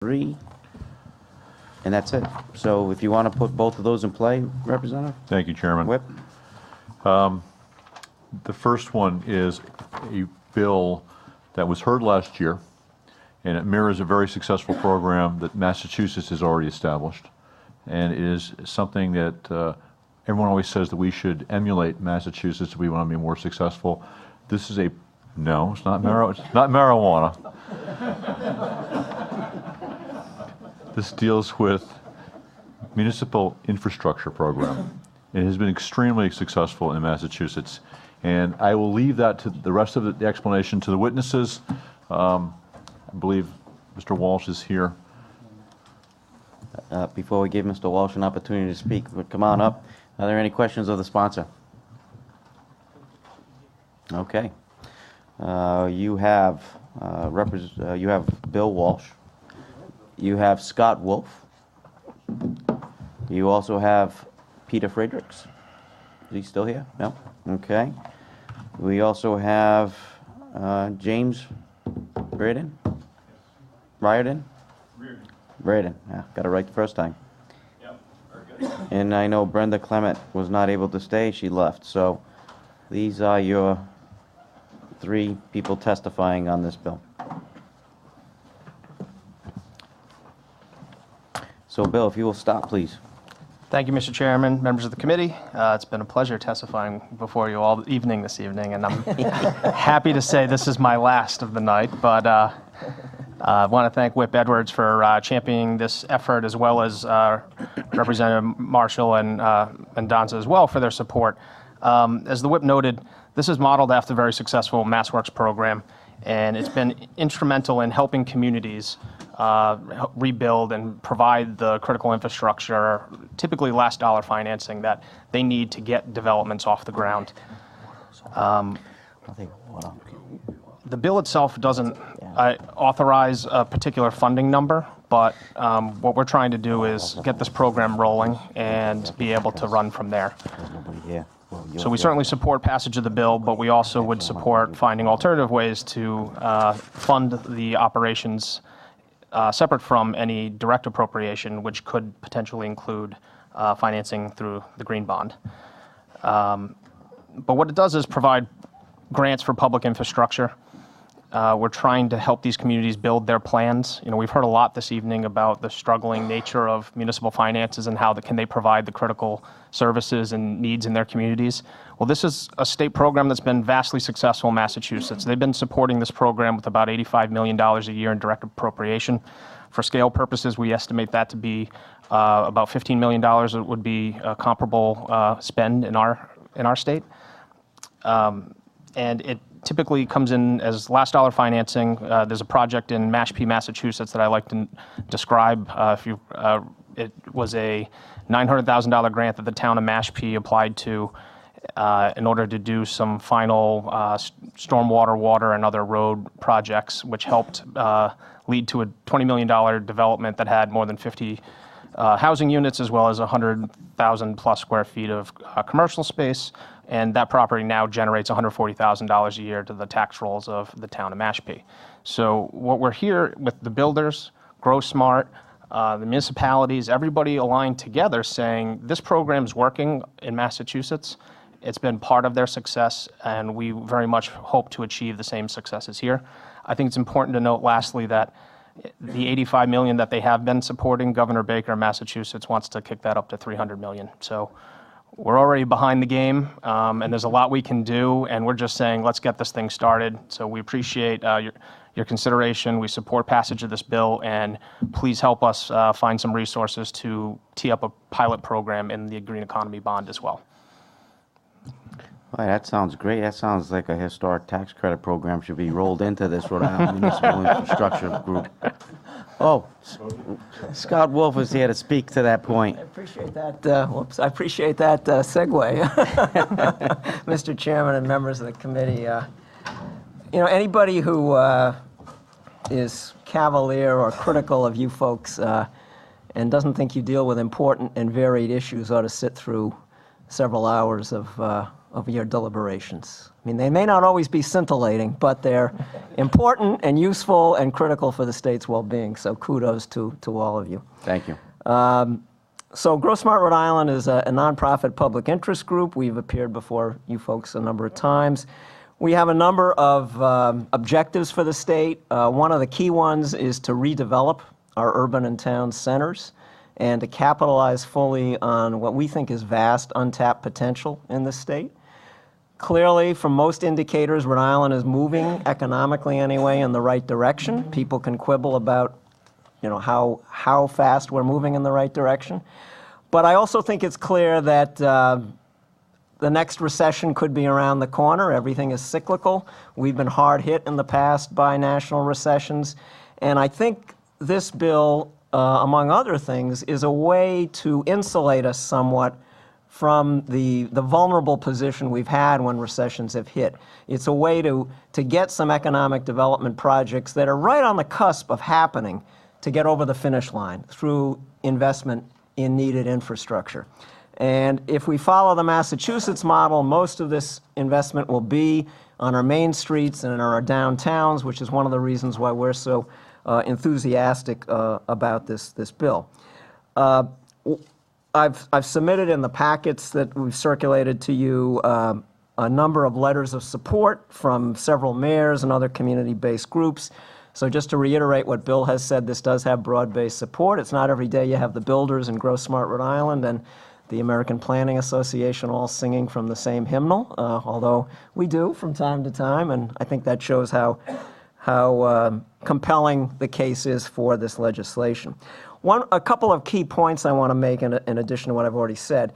3, and that's it. So if you want to put both of those in play, Representative? Thank you, Chairman. Whip? The first one is a bill that was heard last year, and it mirrors a very successful program that Massachusetts has already established. And it is something that everyone always says that we should emulate Massachusetts if we want to be more successful. This is no, it's not marijuana. This deals with municipal infrastructure program. It has been extremely successful in Massachusetts. And I will leave that to the rest of the explanation to the witnesses. I believe Mr. Walsh is here. Before we give Mr. Walsh an opportunity to speak, come on up. Are there any questions of the sponsor? Okay. You have Bill Walsh. You have Scott Wolf. You also have Peter Fredericks. Is he still here? No? Okay. We also have James Riordan. Riordan. Yeah, got it right the first time. Yep, very good. And I know Brenda Clement was not able to stay. She left. So these are your 3 people testifying on this bill. So, Bill, if you will stop, please. Thank you, Mr. Chairman, members of the committee. It's been a pleasure testifying before you all this evening, and I'm happy to say this is my last of the night, but I want to thank Whip Edwards for championing this effort, as well as Representative Marshall and Donza as well for their support. As the Whip noted, this is modeled after the very successful MassWorks program, and it's been instrumental in helping communities rebuild and provide the critical infrastructure, typically last dollar financing that they need to get developments off the ground. The bill itself doesn't authorize a particular funding number, but what we're trying to do is get this program rolling and be able to run from there. So we certainly support passage of the bill, but we also would support finding alternative ways to fund the operations separate from any direct appropriation, which could potentially include financing through the green bond. But what it does is provide grants for public infrastructure. We're trying to help these communities build their plans. You know, we've heard a lot this evening about the struggling nature of municipal finances and how can they provide the critical services and needs in their communities. Well, this is a state program that's been vastly successful in Massachusetts. They've been supporting this program with about $85 million a year in direct appropriation. For scale purposes, we estimate that to be about $15 million. It would be a comparable spend in our state. And it typically comes in as last dollar financing. There's a project in Mashpee, Massachusetts that I like to describe. It was a $900,000 grant that the town of Mashpee applied to in order to do some final stormwater, water, and other road projects, which helped lead to a $20 million development that had more than 50 housing units, as well as 100,000 plus square feet of commercial space. And that property now generates $140,000 a year to the tax rolls of the town of Mashpee. So what we're here with the builders, Grow Smart, the municipalities, everybody aligned together saying this program is working in Massachusetts. It's been part of their success, and we very much hope to achieve the same successes here. I think it's important to note lastly that the $85 million that they have been supporting, Governor Baker of Massachusetts wants to kick that up to $300 million. So we're already behind the game, and there's a lot we can do, and we're just saying, let's get this thing started. So we appreciate your consideration. We support passage of this bill, and please help us find some resources to tee up a pilot program in the Green Economy Bond as well. Boy, that sounds great. That sounds like a historic tax credit program should be rolled into this Rhode Island Municipal Infrastructure Group. Oh, Scott Wolf is here to speak to that point. I appreciate that. I appreciate that segue, Mr. Chairman and members of the committee. You know, anybody who is cavalier or critical of you folks and doesn't think you deal with important and varied issues ought to sit through several hours of of your deliberations. I mean, they may not always be scintillating, but they're important and useful and critical for the state's well-being. So kudos to all of you. Thank you. So Grow Smart Rhode Island is a nonprofit public interest group. We've appeared before you folks a number of times. We have a number of objectives for the state. One of the key ones is to redevelop our urban and town centers and to capitalize fully on what we think is vast untapped potential in the state. Clearly, from most indicators, Rhode Island is moving, economically anyway, in the right direction. People can quibble about how fast we're moving in the right direction. But I also think it's clear that the next recession could be around the corner. Everything is cyclical. We've been hard hit in the past by national recessions. And I think this bill, among other things, is a way to insulate us somewhat from the vulnerable position we've had when recessions have hit. It's a way to get some economic development projects that are right on the cusp of happening to get over the finish line through investment in needed infrastructure. And if we follow the Massachusetts model, most of this investment will be on our main streets and in our downtowns, which is one of the reasons why we're so enthusiastic about this bill. I've submitted in the packets that we've circulated to you a number of letters of support from several mayors and other community-based groups. So just to reiterate what Bill has said, this does have broad-based support. It's not every day you have the builders and Grow Smart Rhode Island and the American Planning Association all singing from the same hymnal, although we do from time to time, and I think that shows how compelling the case is for this legislation. A couple of key points I want to make in addition to what I've already said.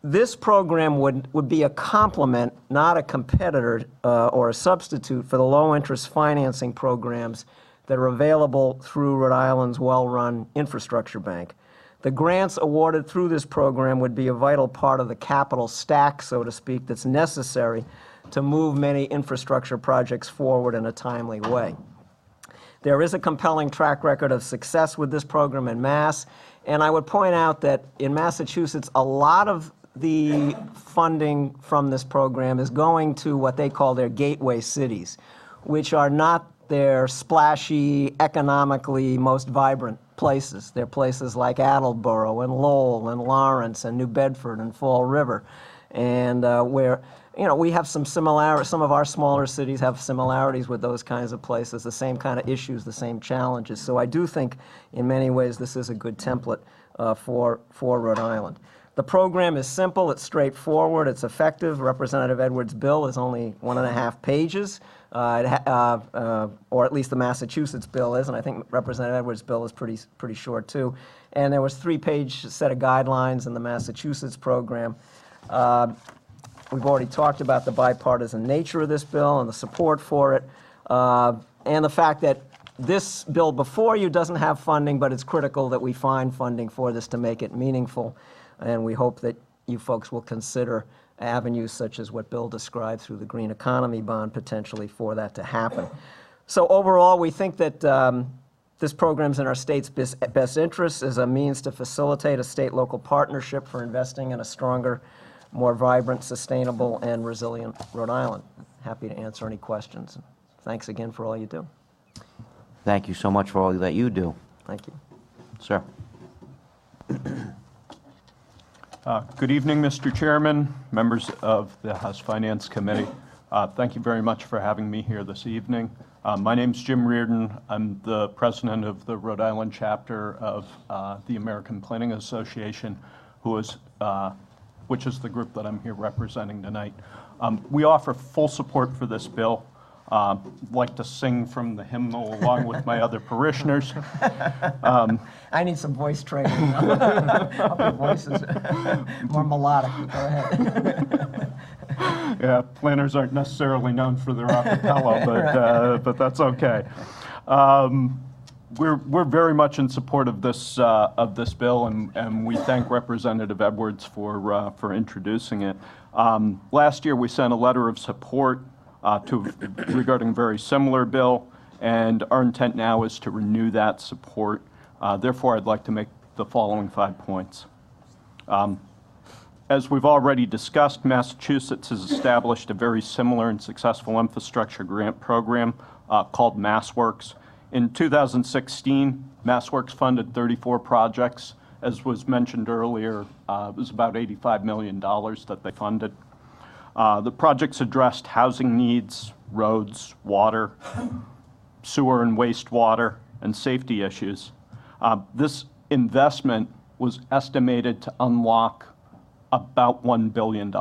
This program would be a complement, not a competitor or a substitute for the low-interest financing programs that are available through Rhode Island's well-run infrastructure bank. The grants awarded through this program would be a vital part of the capital stack, so to speak, that's necessary to move many infrastructure projects forward in a timely way. There is a compelling track record of success with this program in Mass, and I would point out that in Massachusetts, a lot of the funding from this program is going to what they call their gateway cities, which are not their splashy, economically most vibrant places. They're places like Attleboro and Lowell and Lawrence and New Bedford and Fall River, and where we have some similarities. Some of our smaller cities have similarities with those kinds of places, the same kind of issues, the same challenges. So I do think in many ways this is a good template for Rhode Island. The program is simple, it's straightforward, it's effective. Representative Edwards' bill is only 1.5 pages, or at least the Massachusetts bill is, and I think Representative Edwards' bill is pretty short too. And there was 3-page set of guidelines in the Massachusetts program. We've already talked about the bipartisan nature of this bill and the support for it, and the fact that this bill before you doesn't have funding, but it's critical that we find funding for this to make it meaningful. And we hope that you folks will consider avenues such as what Bill described through the Green Economy Bond potentially for that to happen. So overall, we think that this program's in our state's best interest as a means to facilitate a state-local partnership for investing in a stronger, more vibrant, sustainable, and resilient Rhode Island. Happy to answer any questions. Thanks again for all you do. Thank you so much for all that you do. Thank you. Sir. Good evening, Mr. Chairman, members of the House Finance Committee. Thank you very much for having me here this evening. My name's Jim Reardon. I'm the president of the Rhode Island chapter of the American Planning Association, which is the group that I'm here representing tonight. We offer full support for this bill. Like to sing from the hymnal along with my other parishioners. I need some voice training. Hope your voice is more melodic. Go ahead. Yeah, planners aren't necessarily known for their acapella, but that's okay. We're very much in support of this bill, and we thank Representative Edwards for introducing it. Last year, we sent a letter of support regarding a very similar bill, and our intent now is to renew that support. Therefore, I'd like to make the following 5 points. As we've already discussed, Massachusetts has established a very similar and successful infrastructure grant program called MassWorks. In 2016, MassWorks funded 34 projects. As was mentioned earlier, it was about $85 million that they funded. The projects addressed housing needs, roads, water, sewer and wastewater, and safety issues. This investment was estimated to unlock about $1 billion.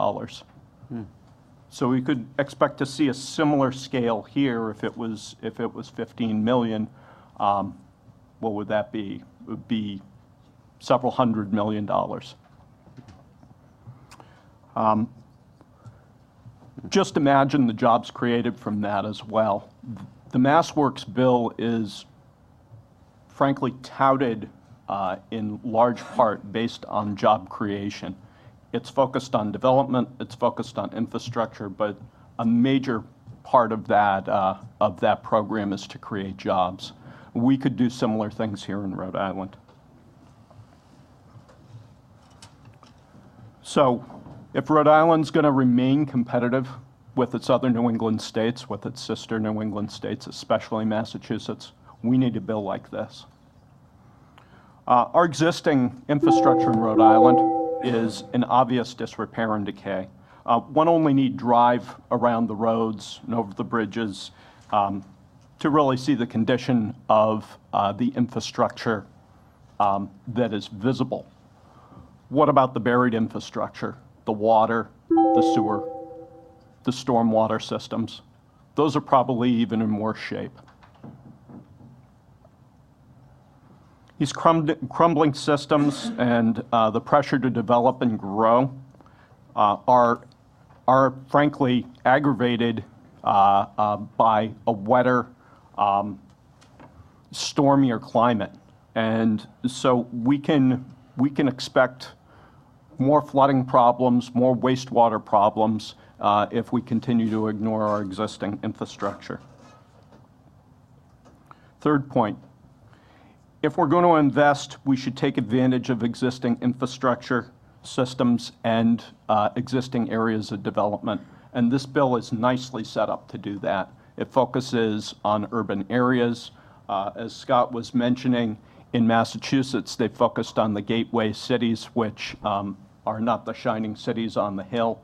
So we could expect to see a similar scale here if it was 15 million. What would that be? It would be several $100 million. Just imagine the jobs created from that as well. The MassWorks bill is frankly touted in large part based on job creation. It's focused on development, it's focused on infrastructure, but a major part of that program is to create jobs. We could do similar things here in Rhode Island. So if Rhode Island's going to remain competitive with its other New England states, with its sister New England states, especially Massachusetts, we need a bill like this. Our existing infrastructure in Rhode Island is in obvious disrepair and decay. One only need drive around the roads and over the bridges to really see the condition of the infrastructure that is visible. What about the buried infrastructure? The water, the sewer, the stormwater systems? Those are probably even in worse shape. These crumbling systems and the pressure to develop and grow are frankly aggravated by a wetter, stormier climate. And so we can expect more flooding problems, more wastewater problems if we continue to ignore our existing infrastructure. Third point. If we're going to invest, we should take advantage of existing infrastructure systems and existing areas of development. And this bill is nicely set up to do that. It focuses on urban areas. As Scott was mentioning, in Massachusetts, they focused on the gateway cities, which are not the shining cities on the hill,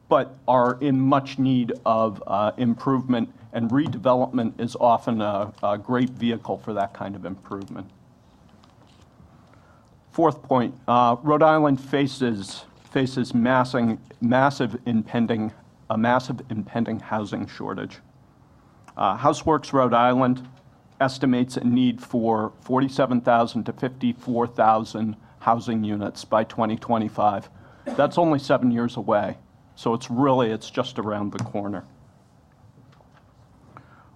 but are in much need of improvement, and redevelopment is often a great vehicle for that kind of improvement. Fourth point, Rhode Island faces massive impending housing shortage. Houseworks Rhode Island estimates a need for 47,000 to 54,000 housing units by 2025. That's only 7 years away, so it's just around the corner.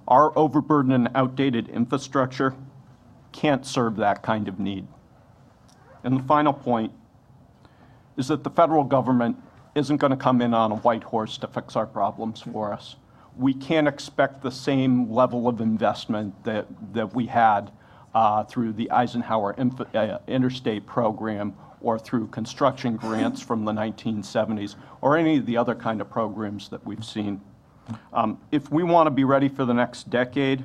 Our overburdened and outdated infrastructure can't serve that kind of need. And the final point is that the federal government isn't going to come in on a white horse to fix our problems for us. We can't expect the same level of investment that we had through the Eisenhower Interstate Program or through construction grants from the 1970s or any of the other kind of programs that we've seen. If we want to be ready for the next decade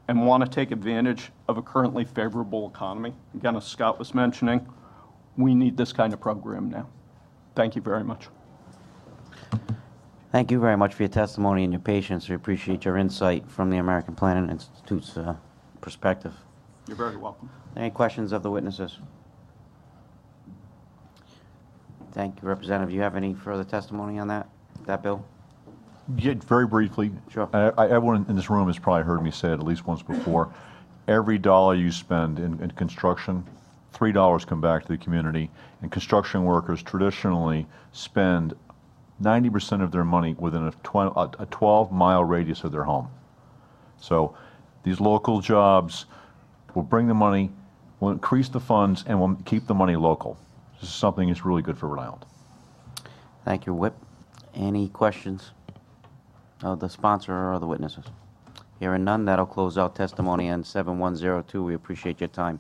and want to take advantage of a currently favorable economy, again, as Scott was mentioning, we need this kind of program now. Thank you very much. Thank you very much for your testimony and your patience. We appreciate your insight from the American Planning Institute's perspective. You're very welcome. Any questions of the witnesses? Thank you, Representative. Do you have any further testimony on that bill? Yeah, very briefly. Sure. Everyone in this room has probably heard me say it at least once before. Every dollar you spend in construction, $3 come back to the community. And construction workers traditionally spend 90% of their money within a 12-mile radius of their home. So these local jobs will bring the money, will increase the funds, and will keep the money local. This is something that's really good for Rhode Island. Thank you, Whip. Any questions of the sponsor or the witnesses? Hearing none, that'll close out testimony on 7102. We appreciate your time.